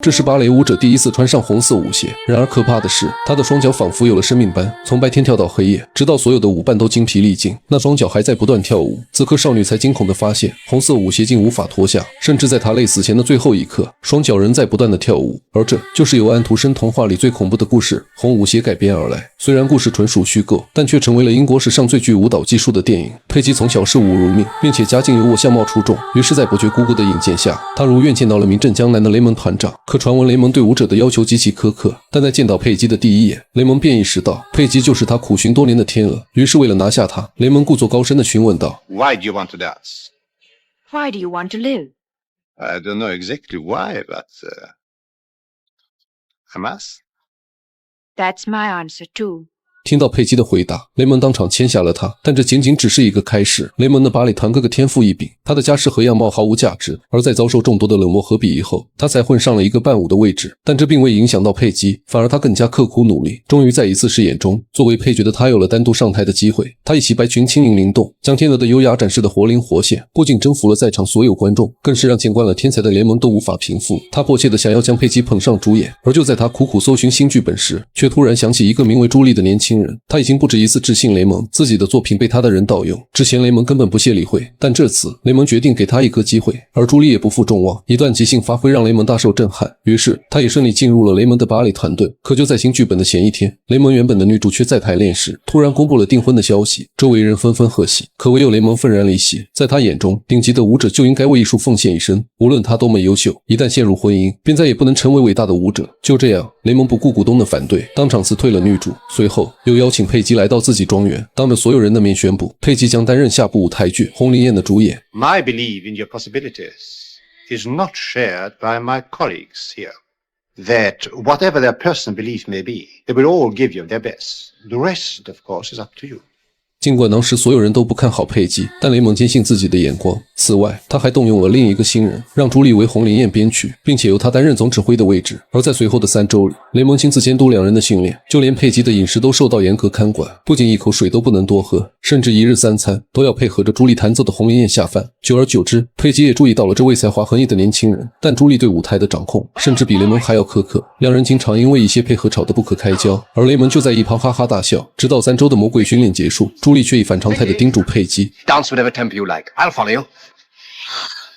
这是芭蕾舞者第一次穿上红色舞鞋，然而可怕的是，她的双脚仿佛有了生命般，从白天跳到黑夜，直到所有的舞伴都精疲力尽，那双脚还在不断跳舞。此刻少女才惊恐地发现，红色舞鞋竟无法脱下，甚至在她累死前的最后一刻，双脚仍在不断地跳舞。而这就是由安徒生童话里最恐怖的故事《红舞鞋》改编而来。虽然故事纯属虚构，但却成为了英国史上最具舞蹈技术的电影。佩姬从小视舞如命，并且家境优渥，相貌出众，于是，在伯爵姑姑的引荐下，她如愿见到了名震江南的雷蒙团长。可传闻雷蒙对舞者的要求极其苛刻，但在见到佩姬的第一眼，雷蒙便意识到佩姬就是他苦寻多年的天鹅。于是为了拿下她，雷蒙故作高深地询问道 Why do you want to dance? Why do you want to live? I don't know exactly why, but I must. That's my answer too. 听到佩姬的回答，雷蒙当场签下了她，但这仅仅只是一个开始。雷蒙的芭蕾团哥哥天赋异禀，他的家世和样貌毫无价值，而在遭受众多的冷漠和鄙夷后，他才混上了一个伴舞的位置。但这并未影响到佩姬，反而他更加刻苦努力。终于在一次试演中，作为配角的他有了单独上台的机会。他以其白裙轻盈灵动，将天鹅的优雅展示得活灵活现，不仅征服了在场所有观众，更是让见惯了天才的联盟都无法平复。他迫切地想要将佩姬捧上主演，而就在他苦苦搜寻新剧本时，却突然想起一个名为朱莉的年轻人。他已经不止一次致信雷蒙，自己的作品被他的人盗用。之前雷蒙根本不屑理会，但这次雷蒙决定给他一个机会，而朱莉也不负众望，一段即兴发挥让雷蒙大受震撼。于是他也顺利进入了雷蒙的芭蕾团队。可就在新剧本的前一天，雷蒙原本的女主却在排练时突然公布了订婚的消息，周围人纷纷贺喜，可唯有雷蒙愤然离席。在他眼中，顶级的舞者就应该为艺术奉献一生，无论他多么优秀，一旦陷入婚姻，便再也不能成为伟大的舞者。就这样，雷蒙不顾股东的反对，当场辞退了女主，随后又邀请佩姬来到自己庄园，当着所有人的面宣布，佩姬将担任下部舞台剧《红林宴》的主演。My belief in your possibilities is not shared by my colleagues here. That whatever their personal belief may be, they will all give you their best. The rest, of course, is up to you. 尽管当时所有人都不看好佩姬，但雷蒙坚信自己的眼光。此外，他还动用了另一个新人，让朱莉为红林宴编曲，并且由他担任总指挥的位置。而在随后的3周里，雷蒙亲自监督两人的训练，就连佩姬的饮食都受到严格看管，不仅一口水都不能多喝，甚至一日3餐都要配合着朱莉弹奏的红林宴下饭。久而久之，佩姬也注意到了这位才华横溢的年轻人，但朱莉对舞台的掌控甚至比雷蒙还要苛刻，两人经常因为一些配合吵得不可开交，而雷蒙就在一旁哈哈大笑。直到3周的魔鬼训练结束，朱莉却一反常态地叮嘱佩姬 Dance whatever tempo you like. I'll follow you.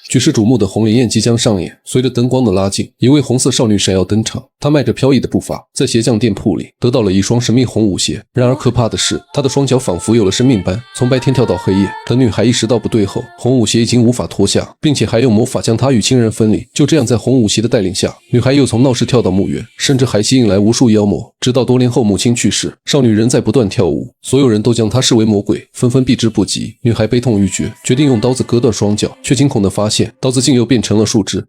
举世瞩目的红林宴即将上演，随着灯光的拉近，一位红色少女闪耀登场。她迈着飘逸的步伐，在鞋匠店铺里得到了一双神秘红舞鞋。然而可怕的是，她的双脚仿佛有了生命般，从白天跳到黑夜。等女孩意识到不对后，红舞鞋已经无法脱下，并且还用魔法将她与亲人分离。就这样，在红舞鞋的带领下，女孩又从闹市跳到墓园，甚至还吸引来无数妖魔。直到多年后母亲去世，少女仍在不断跳舞，所有人都将她视为魔鬼，纷纷避之不及。女孩悲痛欲绝，决定用刀子割断双脚，却惊恐地发现刀子竟又变成了树枝。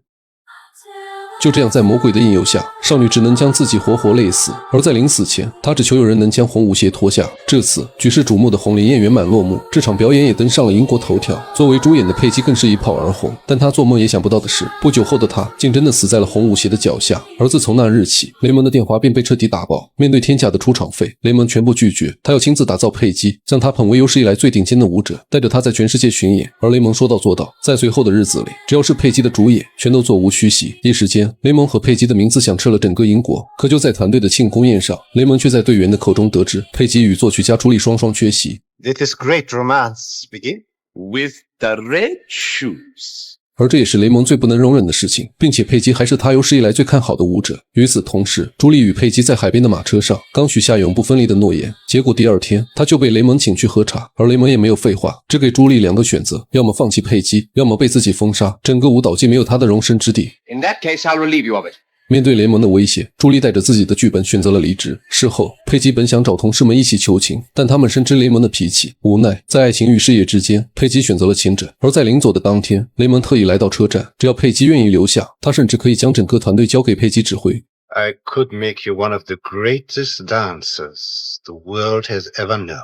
就这样，在魔鬼的引诱下，少女只能将自己活活累死。而在临死前，她只求有人能将红舞鞋脱下。这次举世瞩目的红林宴圆满落幕，这场表演也登上了英国头条。作为主演的佩姬更是一炮而红。但她做梦也想不到的是，不久后的她竟真的死在了红舞鞋的脚下。而自从那日起，雷蒙的电话便被彻底打爆。面对天价的出场费，雷蒙全部拒绝。他要亲自打造佩姬，将她捧为有史以来最顶尖的舞者，带着她在全世界巡演。而雷蒙说到做到，在随后的日子里，只要是佩姬的主演，全都座无虚席。一时间，雷蒙和佩姬的名字响彻了整个英国。可就在团队的庆功宴上，雷蒙却在队员的口中得知，佩姬与作曲家朱莉双双缺席。 Let this great romance begin with the red shoes. 而这也是雷蒙最不能容忍的事情，并且佩姬还是他有史以来最看好的舞者。与此同时，朱莉与佩姬在海边的马车上刚许下永不分离的诺言，结果第二天他就被雷蒙请去喝茶，而雷蒙也没有废话，只给朱莉2个选择，要么放弃佩姬，要么被自己封杀，整个舞蹈界没有他的容身之地。 In that case, I'll relieve you of it. 面对联盟的威胁，朱莉带着自己的剧本选择了离职。事后，佩姬本想找同事们一起求情，但他们深知雷蒙的脾气，无奈在爱情与事业之间，佩姬选择了前者。而在临走的当天，雷蒙特意来到车站，只要佩姬愿意留下，他甚至可以将整个团队交给佩姬指挥。 I could make you one of the greatest dancers the world has ever known.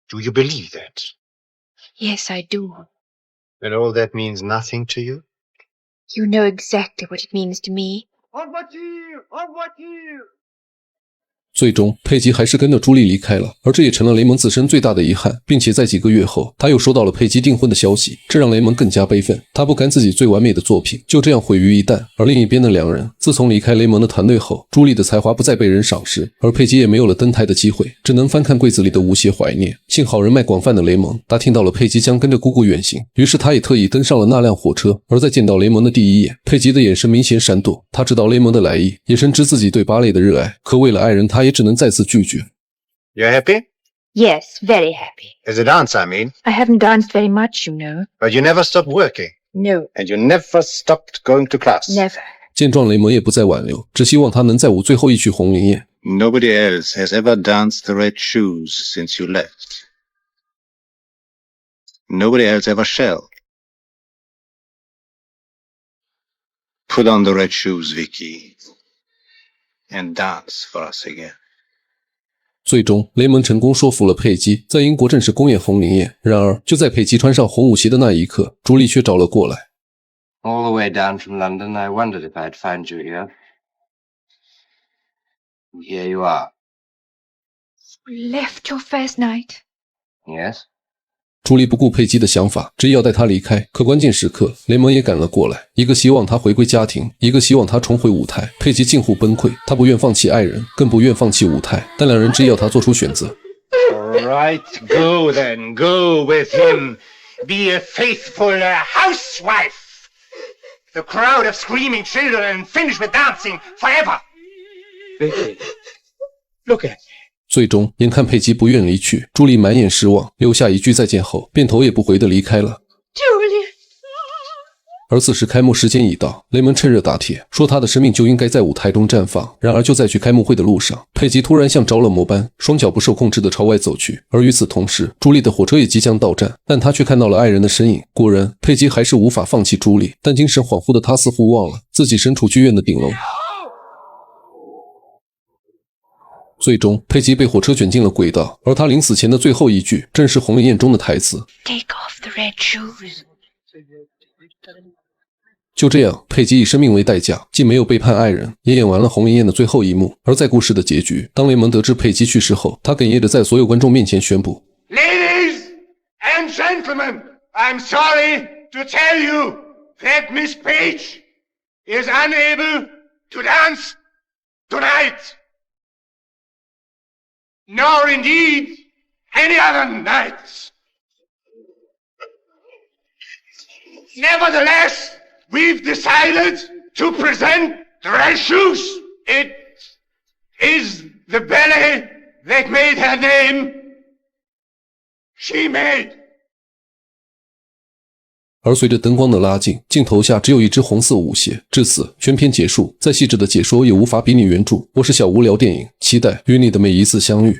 Do you believe that? Yes, I do. And all that means nothing to you? You know exactly what it means to me. En voiture! En voiture! 最终，佩吉还是跟着朱莉离开了，而这也成了雷蒙自身最大的遗憾，并且在几个月后，他又收到了佩吉订婚的消息，这让雷蒙更加悲愤。他不甘自己最完美的作品就这样毁于一旦。而另一边的两人，自从离开雷蒙的团队后，朱莉的才华不再被人赏识，而佩吉也没有了登台的机会，只能翻看柜子里的无邪怀念。幸好人脉广泛的雷蒙，他听到了佩吉将跟着姑姑远行，于是他也特意登上了那辆火车。而在见到雷蒙的第一眼，佩吉的眼神明显闪躲，他知道雷蒙的来意，也深知自己对芭蕾的热爱，可为了爱人，他也只能再次拒绝。You're happy? Yes, very happy. As a dancer, I mean. I haven't danced very much, you know. But you never stopped working. No, And you never stopped going to class. never. 见状，雷蒙也不再挽留，只希望他能再舞最后一曲红菱宴。Nobody else has ever danced the red shoes since you left. Nobody else ever shall. Put on the red shoes, Vicky, and dance for us again. 最终，雷蒙成功说服了佩吉，在英国正式公演红菱宴。然而，就在佩吉穿上红舞鞋的那一刻，朱莉却找了过来。All the way down from London, I wondered if I'd find you here. And here you are. Left your first night? Yes? 朱莉不顾佩吉的想法，执意要带他离开。可关键时刻，雷蒙也赶了过来，一个希望他回归家庭，一个希望他重回舞台。佩吉近乎崩溃，他不愿放弃爱人，更不愿放弃舞台，但两人执意要他做出选择。All right, go then. Go with him. Be a faithful housewife. The crowd of screaming children and finish with dancing forever. Vicky, look at me. 最终，眼看佩吉不愿离去，朱莉满眼失望，留下一句再见后，便头也不回地离开了。Julia! 而此时开幕时间已到，雷蒙趁热打铁，说他的生命就应该在舞台中绽放。然而就在去开幕会的路上，佩吉突然像着了魔般，双脚不受控制地朝外走去。而与此同时，朱莉的火车也即将到站，但他却看到了爱人的身影。果然，佩吉还是无法放弃朱莉，但精神恍惚的他似乎忘了自己身处剧院的顶楼。最终，佩吉被火车卷进了轨道，而他临死前的最后一句正是红菱宴中的台词 Take off the red shoes. 就这样，佩吉以生命为代价，既没有背叛爱人，也演完了红菱宴的最后一幕。而在故事的结局，当雷蒙得知佩吉去世后，他哽咽着在所有观众面前宣布 Ladies and gentlemen, I'm sorry to tell you that Miss Page is unable to dance tonight. Nor indeed any other nights. Nevertheless, we've decided to present the red shoes. It is the ballet that made her name. She made. 而随着灯光的拉近，镜头下只有一只红色舞鞋。至此，全片结束。再细致的解说也无法比拟原著。我是小无聊电影，期待与你的每一次相遇。